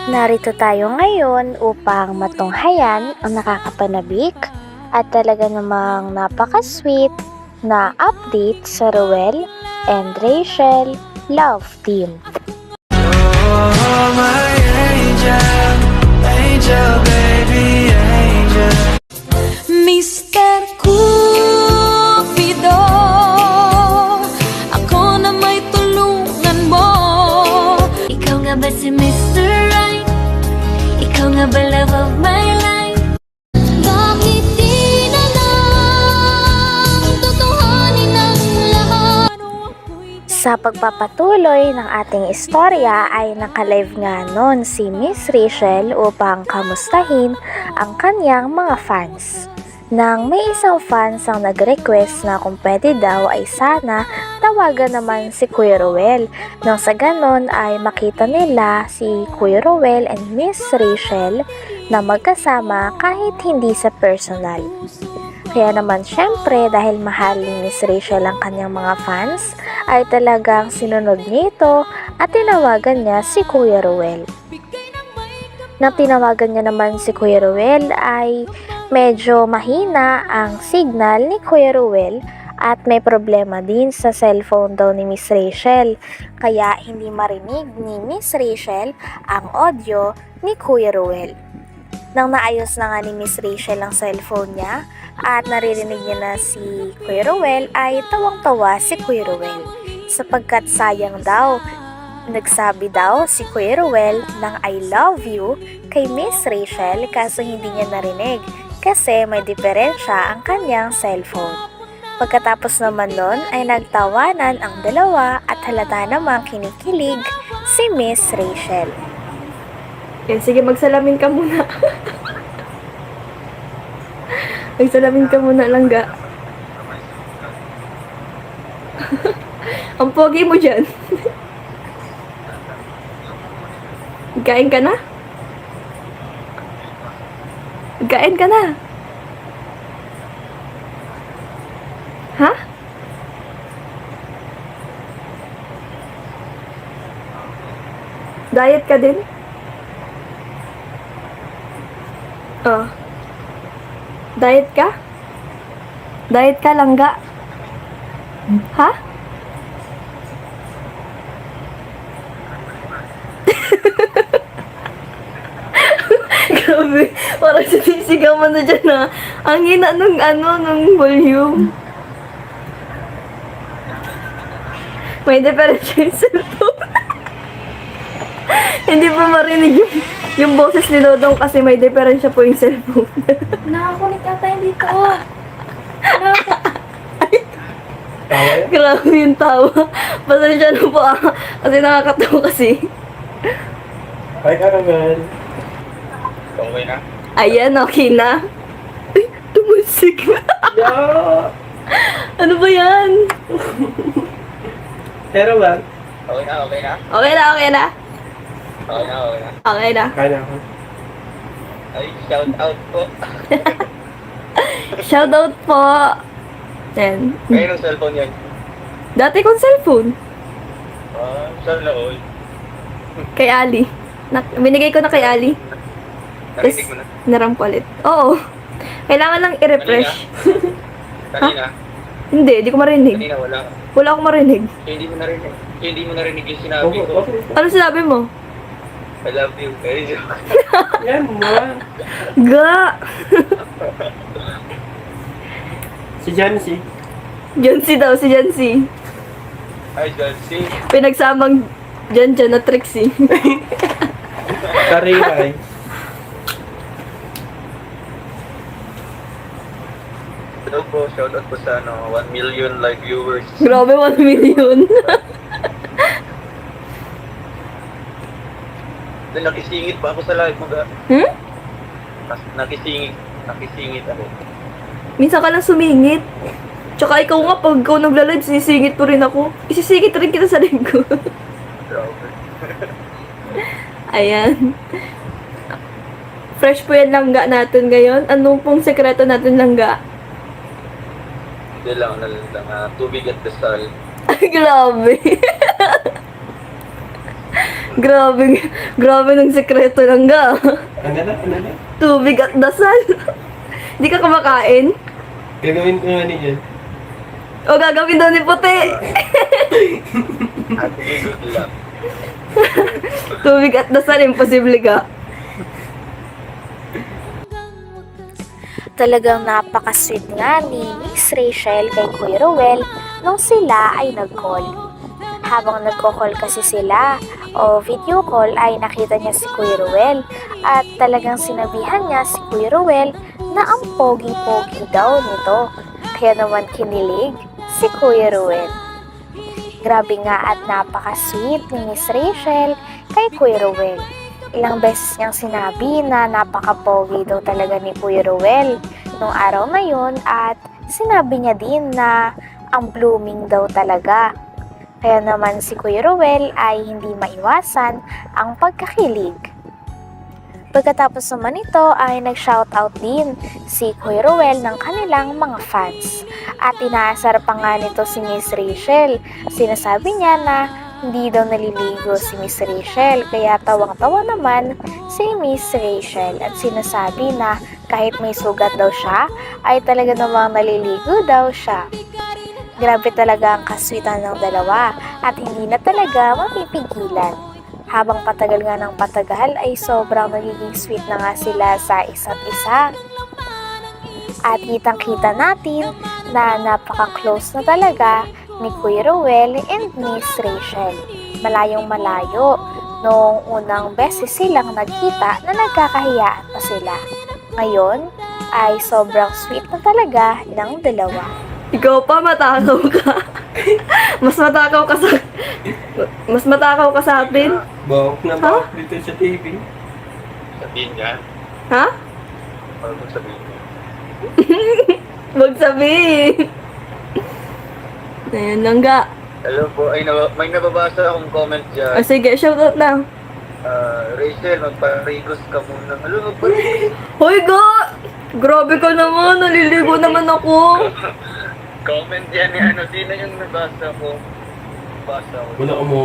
Narito tayo ngayon upang matunghayan ang nakakapanabik at talaga namang napaka-sweet na update sa Ruel and Rachel Love Team. Oh, my angel, angel, baby, angel. Mr. Cupido, ako na may tulungan mo. Ikaw nga ba si Mr. Right? Ikaw nga ba love of my life? Bakit di na lang tutuhanin ang lahat? Sa pagpapatuloy ng ating istorya ay nakalive nga noon si Miss Rachel upang kamustahin ang kanyang mga fans. Nang may isang fans ang nag-request na kung pwede daw ay sana tawagan naman si Kuya Ruel. Nang sa ganon ay makita nila si Kuya Ruel and Miss Rachel na magkasama kahit hindi sa personal. Kaya naman syempre dahil mahal ni Miss Rachel ang kanyang mga fans ay talagang sinunod niya ito at tinawagan niya si Kuya Ruel. Nang tinawagan niya naman si Kuya Ruel ay medyo mahina ang signal ni Kuya Ruel at may problema din sa cellphone daw ni Miss Rachel. Kaya hindi marinig ni Miss Rachel ang audio ni Kuya Ruel. Nang naayos na nga ni Miss Rachel ang cellphone niya at naririnig niya na si Kuya Ruel ay tawang-tawa si Kuya Ruel. Sapagkat sayang daw, nagsabi daw si Kuya Ruel ng I love you kay Miss Rachel kaso hindi niya narinig kasi may diferensya ang kanyang cellphone. Pagkatapos naman nun ay nagtawanan ang dalawa at halata namang kinikilig si Miss Rachel. Yan, sige, magsalamin ka muna. Magsalamin ka muna, langga. Ang pogi mo dyan. Kain ka na? Kain ka na? Ha? Diet ka din? Oh. Diet ka? Diet ka, langga? Ha? Grabe, parang sinisigaw mo na dyan na ang hina nung volume. May diferensya yung cellphone. Hindi pa marinig yung boses ni Dodong kasi may diferensya po yung cellphone. Nakakunik ata yung dito. Grabe yung tawa. Pasensya na po kasi nakakatawa kasi. Hi, Caramel. Okay na? Ayan, okay na. Ay, tumusik na. Yeah! Ano ba yan? Pero lang. Okay na. Okay na, Okay na. okay na. Okay na. Kaya ako. Ay, shout out po. Shoutout po. Yan. Kayo ng cellphone yan. Dati kong cellphone. Saan na all? Kay Ali. Binigay ko na kay Ali. Narinig mo na? Narampalit. Oo. Kailangan lang i-refresh. Kanina? Hindi ko marinig. Kanina wala. Wala akong marinig. Hindi mo narinig. Hindi mo narinig yung sinabi ko. Ano sinabi mo? I love you. Very joke. Yan mo. Ga! Si Jancy. Jancy daw, si Jancy. Hi, Jancy. Pinagsamang Jan na Trixie. Karingay. Hello po, shout out po sa 1 million live viewers. Grabe, 1 million. Then nakisingit pa ako sa live mo ga. Nakisingit ako. Minsan ka lang sumingit. Tsaka ikaw nga, pag ikaw nagla-live, sinisingit po rin ako. Isisingit rin kita sa live ko. Grabe. Ayan. Fresh po yan langga natin ngayon. Anong pong sekreto natin langga? Hindi lang, tubig at dasal. Ay, grabe. Grabe, grabe ng sekreto lang ga. Ano na? Tubig at dasal. Di ka kumakain? Gagawin ko nga niyan. O gagawin daw ni puti. At good luck. Tubig at dasal, imposible ka. Talagang napaka-sweet nga ni Miss Rachel kay Kuya Ruel nung sila ay nag-call. Habang nagko-call kasi sila o video call ay nakita niya si Kuya Ruel at talagang sinabihan niya si Kuya Ruel na ang pogi-pogi daw nito. Kaya naman kinilig si Kuya Ruel. Grabe nga at napaka-sweet ni Miss Rachel kay Kuya Ruel. Ilang beses niyang sinabi na napaka-pogi daw talaga ni Kuya Ruel nung araw na yun at sinabi niya din na ang blooming daw talaga. Kaya naman si Kuya Ruel ay hindi maiwasan ang pagkakilig. Pagkatapos naman ito ay nag-shoutout din si Kuya Ruel ng kanilang mga fans. At inaasar pa nga nito si Miss Rachel. Sinasabi niya na hindi daw naliligo si Miss Rachel, kaya tawang-tawa naman si Miss Rachel at sinasabi na kahit may sugat daw siya, ay talaga namang naliligo daw siya. Grabe talaga ang kaswitan ng dalawa at hindi na talaga mapipigilan. Habang patagal nga ng patagal ay sobrang nagiging sweet na nga sila sa isa't isa. At kitang-kita natin na napaka-close na talaga ni Kuya Ruel and Miss Rachel. Malayong malayo noong unang beses silang nagkita na nagkakahiyaan pa sila. Ngayon ay sobrang sweet na talaga ng dalawa. Ikaw pa, matakaw ka. Mas matakaw ka sa atin. Bawak na bawak dito sa TV. Sabihin niya. Ha? Ano sabihin niya? Wag sabihin. Ayan lang ga. Hello po. Ay, may nababasa akong comment O dyan. sige, shoutout na. Rachel, magparigos ka muna. Hello, magparigos. Hoy ga! Grabe ka naman, naliligo naman ako. Comment yan ni ano. Sino yung nabasa ko? Nabasa ko. Wala ka mo.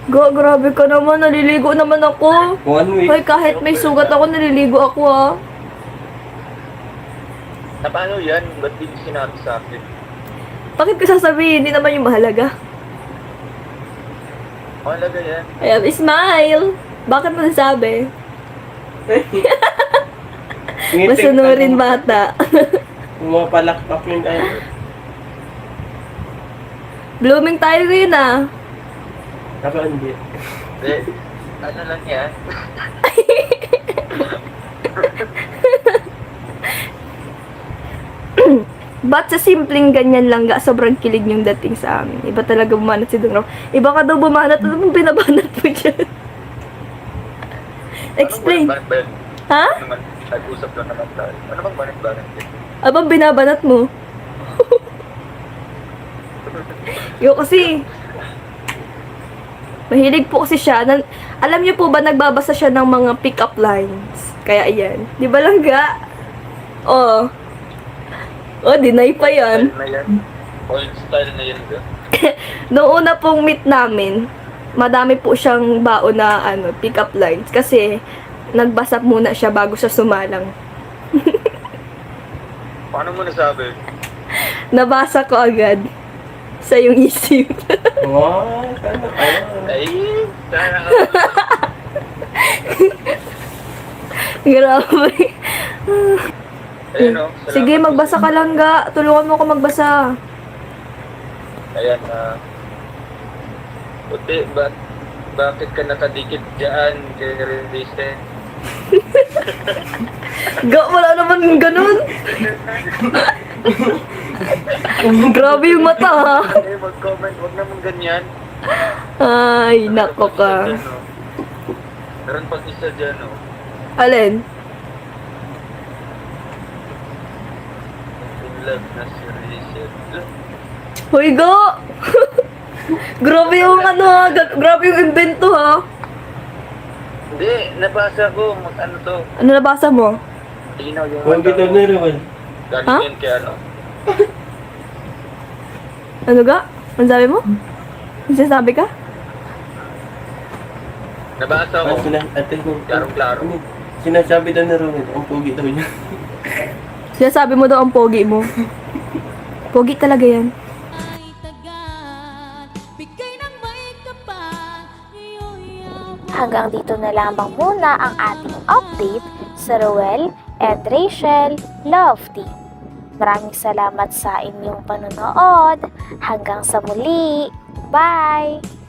Ga, grabe ka naman, naliligo naman ako. 1 week. Hoy, kahit may sugat ako, naliligo ako ah. Na paano yan? Ba't di mo sinabi sa akin? Bakit ko sasabihin? Hindi naman yung mahalaga. Mahalaga yan. Ayan, smile! Bakit mo nasabi? Masunurin bata. Pumapalakpak yung tayo. Blooming tayo yun ah. Ako hindi. Hindi. Ano lang yan? Ba't sa simpleng ganyan lang ga, sobrang kilig yung dating sa amin. Iba talaga bumanat si Dong Ram. Iba ka daw bumanat, ano bang binabanat mo dyan? Explain. Anong banat? Ha? Ano naman? Nag-usap lang naman tayo. Ano bang banat-banat yan? Abang binabanat mo? Yo kasi, mahilig po kasi siya. Alam niyo po ba, nagbabasa siya ng mga pick-up lines. Kaya ayan. Di ba lang ga? Oo. Oh, deny pa yan. Style na yan. Old style na yan. Ga. Noong una pong meet namin, madami po siyang baon na pick-up lines. Kasi, nagbasa muna siya bago siya sumalang. Paano mo nasabi? Nabasa ko agad sa yung isip. Wow, sana ka. Ay, sana ka. Grabe. Ayun o. salamat. Sige, magbasa ka lang ga. Tulungan mo ako magbasa. Ayan, Puti, bakit ka nakadikit dyan kay Release? Ga, wala naman ganun. Grabe yung mata ha. Eh, mag-comment, wag naman ganyan. Ay, nako ka. Dyan, oh. Meron pag isa dyan, o. Alin? In love na si Rachel. Hoy ga. Grabe yung grabe yung invento ha. Hindi, nabasa ko. Ano to? Ano nabasa mo? Linaw yung Huwag kita na rin. Galing Ha? yan kay ano. Ano ga? Ano sabi mo? Ano sinasabi ka? Nabasa ko. Klarong-klaro. Sinasabi daw na Romel, ang pugi daw niya. Sinasabi mo daw ang pogi mo. Pogi talaga yan. ay tagat, bigay ng may kapal, Hanggang dito na lamang muna ang ating update sa Ruel and Rachel Love Team. Maraming salamat sa inyong panonood. Hanggang sa muli. Bye!